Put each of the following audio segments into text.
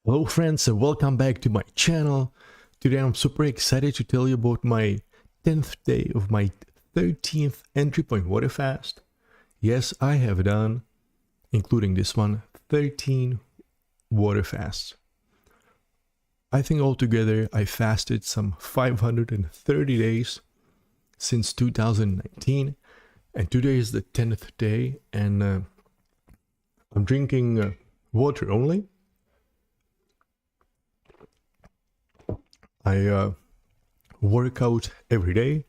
Hello friends and welcome back to my channel. Today I'm super excited to tell you about my 10th day of my 13th Entrypoint Waterfast. Yes, I have done, including this one, 13 waterfasts. I think altogether I fasted some 530 days since 2019, and today is the 10th day, and I'm drinking water only. I work out every day,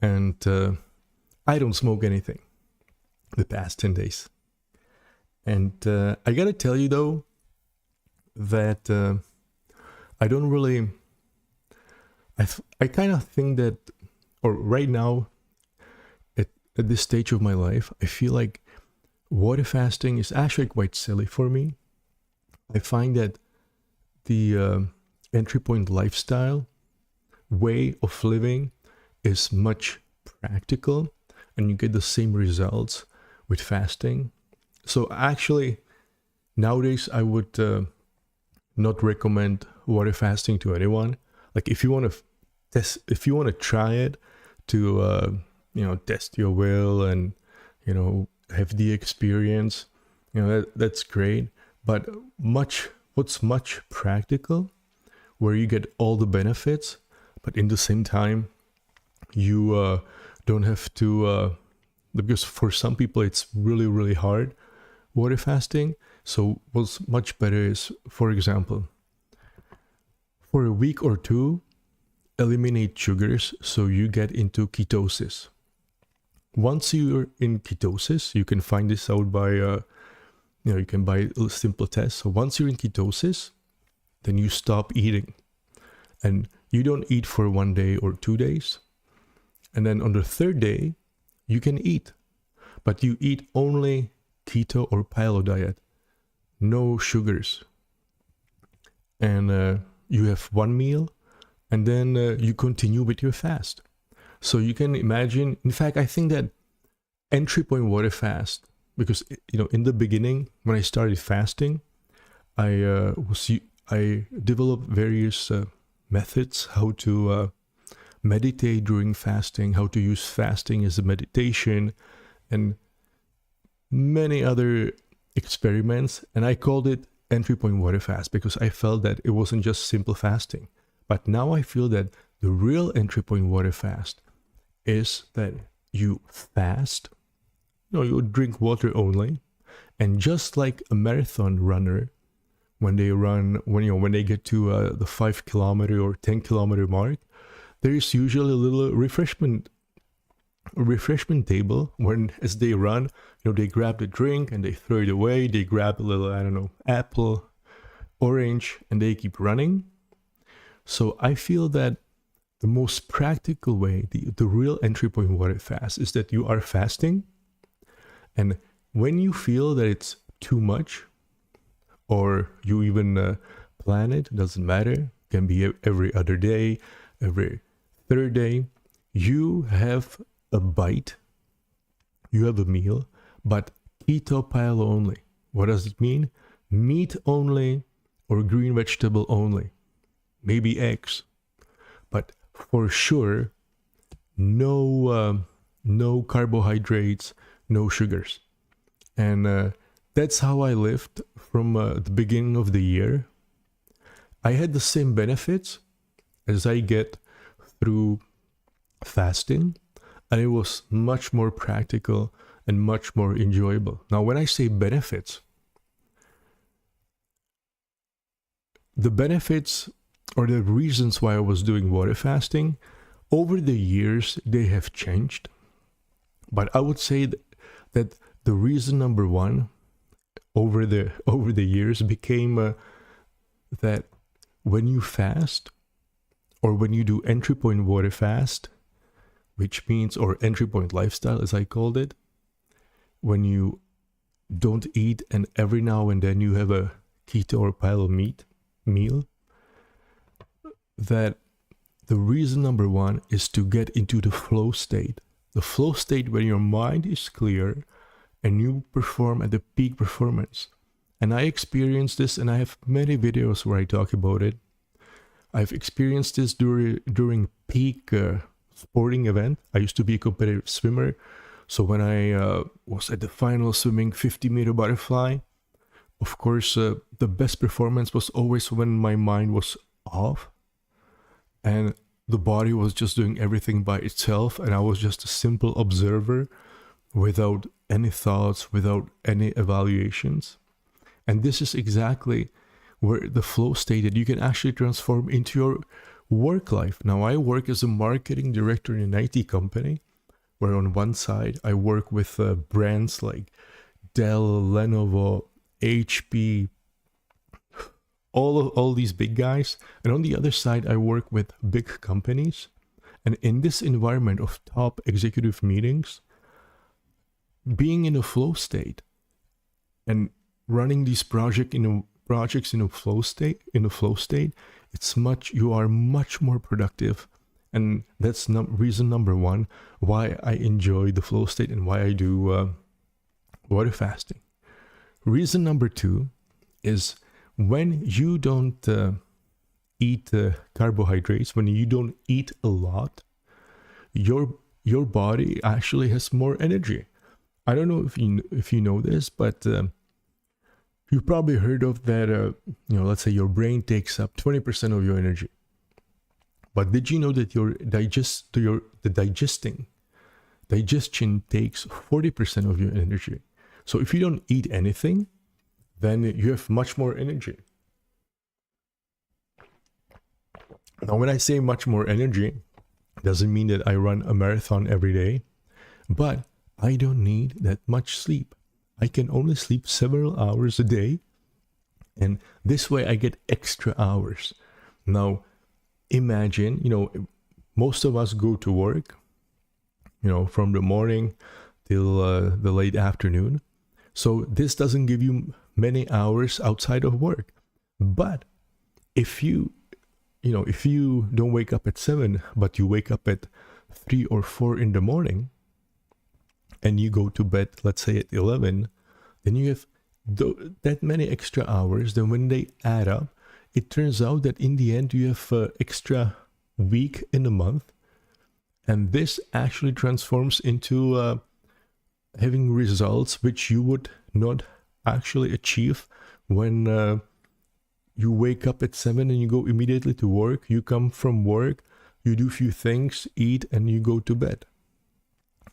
and I don't smoke anything the past 10 days. And I gotta tell you though that I don't really, I kind of think that, or right now at this stage of my life, I feel like water fasting is actually quite silly for me. I find that the entry point lifestyle way of living is much practical, and you get the same results with fasting. So actually nowadays I would not recommend water fasting to anyone. Like if you want to if you want to try it to test your will and have the experience, that's great. But what's much practical, where you get all the benefits, but in the same time, you don't have to, because for some people it's really, really hard, water fasting. So what's much better is, for example, for a week or two, eliminate sugars so you get into ketosis. Once you're in ketosis, you can find this out by, you can buy a simple test. So once you're in ketosis, then you stop eating, and you don't eat for 1 day or 2 days. And then on the third day, you can eat, but you eat only keto or paleo diet, no sugars. And you have one meal, and then you continue with your fast. So you can imagine, in fact, I think that Entrypoint Waterfast, because in the beginning when I started fasting, I developed various methods how to meditate during fasting, how to use fasting as a meditation, and many other experiments. And I called it Entrypoint Waterfast because I felt that it wasn't just simple fasting. But now I feel that the real Entrypoint Waterfast is that you fast, you drink water only, and just like a marathon runner, when they get to the 5 kilometer or 10 kilometer mark, there is usually a little refreshment table when, as they run, they grab the drink and they throw it away. They grab a little, I don't know, apple, orange, and they keep running. So I feel that the most practical way, the real Entrypoint water fast, is that you are fasting, and when you feel that it's too much, or you even plan it, doesn't matter, it can be every other day, every third day, you have a bite, you have a meal, but keto paleo only. What does it mean? Meat only or green vegetable only, maybe eggs, but for sure no carbohydrates, no sugars. And that's how I lived from the beginning of the year. I had the same benefits as I get through fasting, and it was much more practical and much more enjoyable. Now, when I say benefits, the benefits or the reasons why I was doing water fasting, over the years, they have changed. But I would say that the reason number one over the years became that when you fast, or when you do Entrypoint water fast, which means, or Entrypoint lifestyle as I called it, when you don't eat and every now and then you have a keto or paleo meal, that the reason number one is to get into the flow state. The flow state when your mind is clear and you perform at the peak performance. And I experienced this, and I have many videos where I talk about it. I've experienced this during peak sporting event. I used to be a competitive swimmer. So when I was at the final swimming 50-meter butterfly, of course, the best performance was always when my mind was off and the body was just doing everything by itself, and I was just a simple observer without any thoughts, without any evaluations. And this is exactly where the flow state that you can actually transform into your work life. Now, I work as a marketing director in an IT company, where on one side I work with brands like Dell, Lenovo, HP, all these big guys. And on the other side, I work with big companies. And in this environment of top executive meetings, being in a flow state and running these projects in a flow state, you are much more productive. And that's reason number one why I enjoy the flow state and why I do water fasting. Reason number two is when you don't eat carbohydrates, when you don't eat a lot, your body actually has more energy. I don't know if you know this, but you've probably heard of that. Let's say your brain takes up 20% of your energy. But did you know that the digestion takes 40% of your energy? So if you don't eat anything, then you have much more energy. Now, when I say much more energy, it doesn't mean that I run a marathon every day, but I don't need that much sleep. I can only sleep several hours a day, and this way I get extra hours. Now, imagine, most of us go to work, from the morning till the late afternoon. So this doesn't give you many hours outside of work. But if you don't wake up at 7, but you wake up at 3 or 4 in the morning, and you go to bed, let's say at 11, then you have that many extra hours. Then when they add up, it turns out that in the end you have extra week in a month, and this actually transforms into having results which you would not actually achieve when you wake up at 7 and you go immediately to work. You come from work, you do a few things, eat, and you go to bed.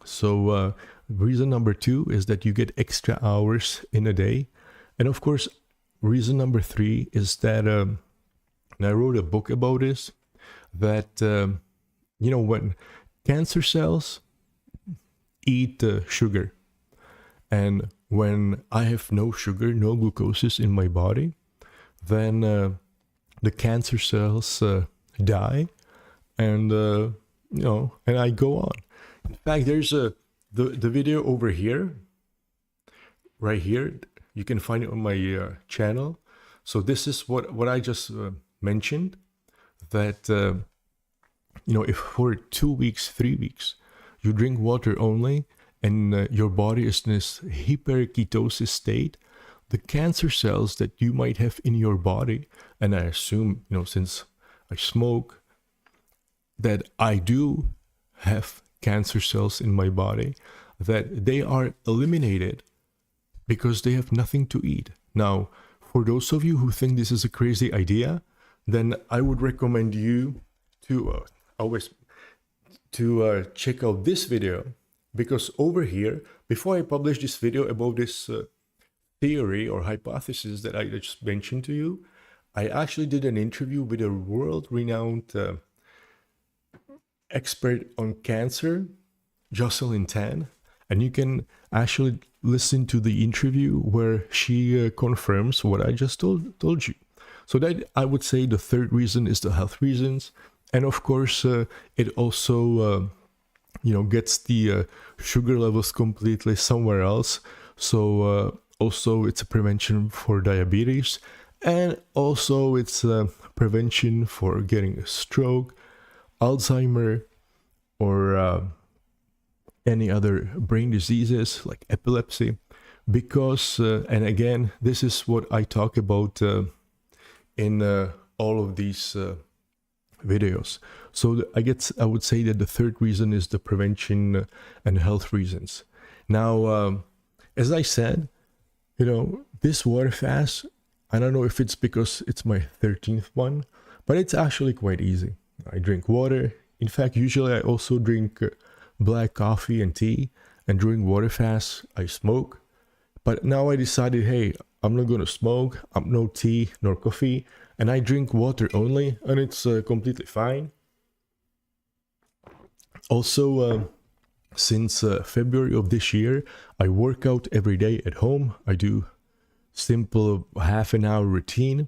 So reason number two is that you get extra hours in a day. And of course, reason number three is that, and I wrote a book about this, that, when cancer cells eat sugar, and when I have no sugar, no glucose in my body, then the cancer cells die, and, and I go on. In fact, there's the video over here, right here. You can find it on my channel. So this is what I just mentioned, that, if for 2 weeks, 3 weeks, you drink water only, and your body is in this hyperketosis state, the cancer cells that you might have in your body, and I assume, since I smoke, that I do have cancer cells in my body, that they are eliminated because they have nothing to eat. Now, for those of you who think this is a crazy idea, then I would recommend you to check out this video, because over here, before I publish this video about this theory or hypothesis that I just mentioned to you, I actually did an interview with a world-renowned expert on cancer, Jocelyn Tan, and you can actually listen to the interview where she confirms what I just told you. So that, I would say, the third reason is the health reasons, and of course it also gets the sugar levels completely somewhere else. So also it's a prevention for diabetes, and also it's a prevention for getting a stroke, Alzheimer, or any other brain diseases like epilepsy. because, and again, this is what I talk about in all of these videos. So I would say that the third reason is the prevention and health reasons. Now, as I said, this water fast, I don't know if it's because it's my 13th one, but it's actually quite easy. I drink water. In fact, usually I also drink black coffee and tea, and during water fasts, I smoke. But now I decided, hey, I'm not going to smoke, no tea nor coffee, and I drink water only, and it's completely fine. Also, since February of this year, I work out every day at home. I do simple half an hour routine.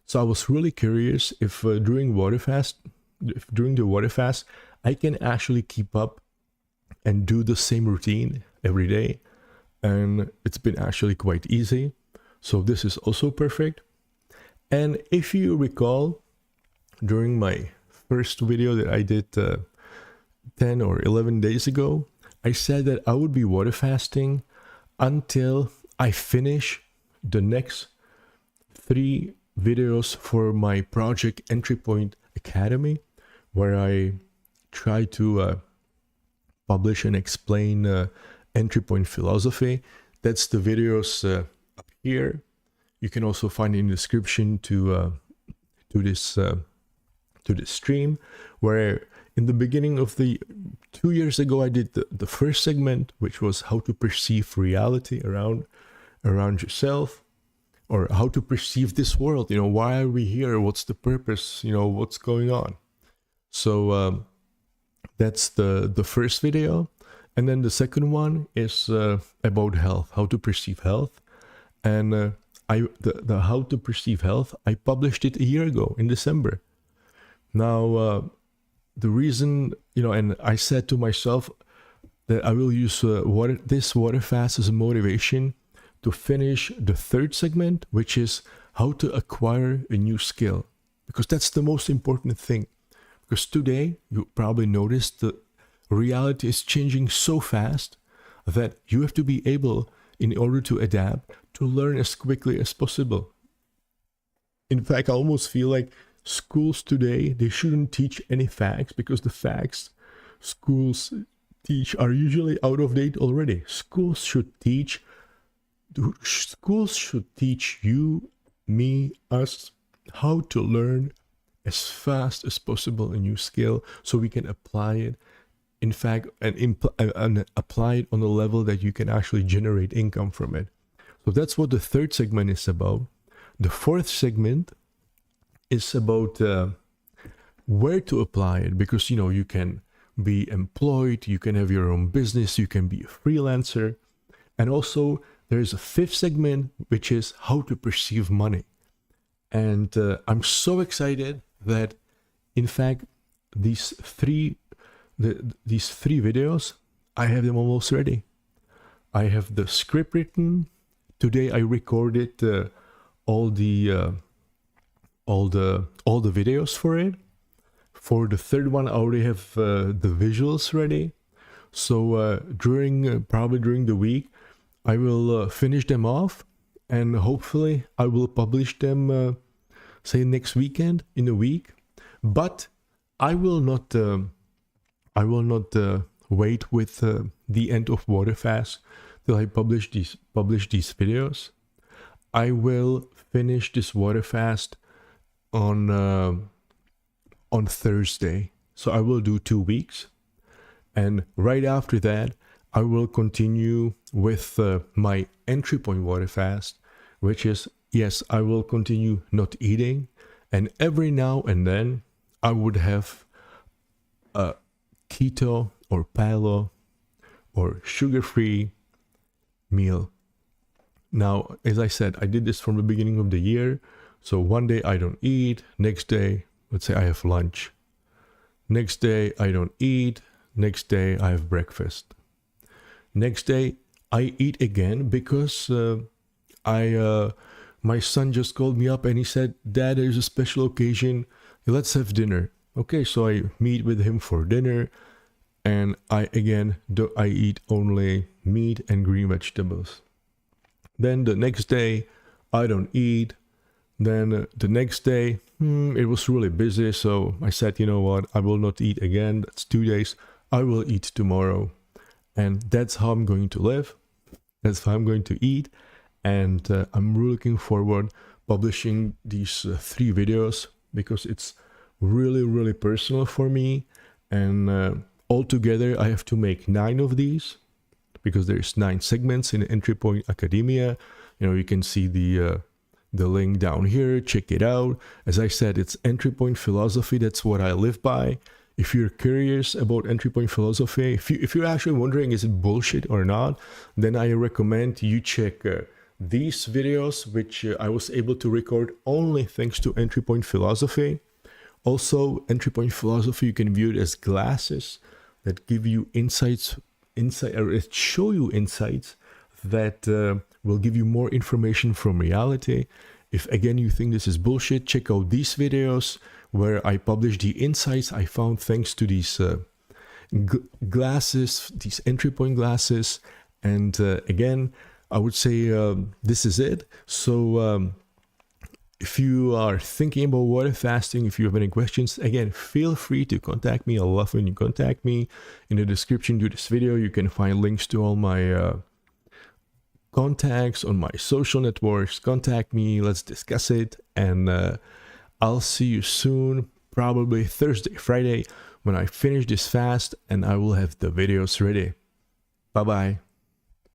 So I was really curious if during the water fast, I can actually keep up and do the same routine every day. And it's been actually quite easy. So this is also perfect. And if you recall, during my first video that I did 10 or 11 days ago, I said that I would be water fasting until I finish the next 3 videos for my project Entrypoint Academy, where I try to publish and explain Entrypoint philosophy. That's the videos up here. You can also find in the description to this stream, where in the beginning of 2 years ago I did the first segment, which was how to perceive reality around yourself, or how to perceive this world. Why are we here? What's the purpose? What's going on? So that's the first video. And then the second one is about health, how to perceive health. And the how to perceive health, I published it a year ago in December. Now, the reason, and I said to myself that I will use this water fast as a motivation to finish the third segment, which is how to acquire a new skill. Because that's the most important thing. Because today, you probably noticed that reality is changing so fast that you have to be able, in order to adapt, to learn as quickly as possible. In fact, I almost feel like schools today, they shouldn't teach any facts, because the facts schools teach are usually out of date already. Schools should teach you, me, us, how to learn as fast as possible a new skill, so we can apply it, in fact, and apply it on a level that you can actually generate income from it. So that's what the third segment is about. The fourth segment is about where to apply it, because you can be employed, you can have your own business, you can be a freelancer. And also there's a fifth segment, which is how to perceive money. And I'm so excited that, in fact, these three videos, I have them almost ready. I have the script written. Today I recorded all the videos for it. For the third one, I already have the visuals ready. So probably during the week, I will finish them off, and hopefully I will publish them, say next weekend, in a week. But I will not wait with the end of Waterfast till I publish these videos. I will finish this Waterfast on Thursday. So I will do 2 weeks, and right after that I will continue with my Entrypoint Waterfast, which is, yes, I will continue not eating, and every now and then I would have a keto or paleo or sugar-free meal. Now, as I said, I did this from the beginning of the year. So one day I don't eat, next day, let's say I have lunch. Next day I don't eat, next day I have breakfast. Next day I eat again because my son just called me up and he said, "Dad, there's a special occasion, let's have dinner." Okay, so I meet with him for dinner, and I eat only meat and green vegetables. Then the next day, I don't eat. Then the next day, it was really busy, so I said, you know what, I will not eat again. That's 2 days. I will eat tomorrow. And that's how I'm going to live. That's how I'm going to eat. And I'm really looking forward publishing these 3 videos, because it's really, really personal for me. And altogether, I have to make 9 of these, because there's 9 segments in Entrypoint Academia. You know, you can see the link down here. Check it out. As I said, it's Entrypoint philosophy. That's what I live by. If you're curious about Entrypoint philosophy, if you're actually wondering is it bullshit or not, then I recommend you check these videos, which I was able to record only thanks to Entrypoint philosophy. Also, Entrypoint philosophy, you can view it as glasses that give you insights, or show you insights that will give you more information from reality. If again you think this is bullshit, check out these videos where I publish the insights I found thanks to these glasses, these Entrypoint glasses. And again, I would say this is it. So if you are thinking about water fasting, if you have any questions, again, feel free to contact me. I love when you contact me. In the description to this video, you can find links to all my contacts on my social networks. Contact me, let's discuss it, and I'll see you soon, probably Thursday, Friday, when I finish this fast and I will have the videos ready. Bye bye.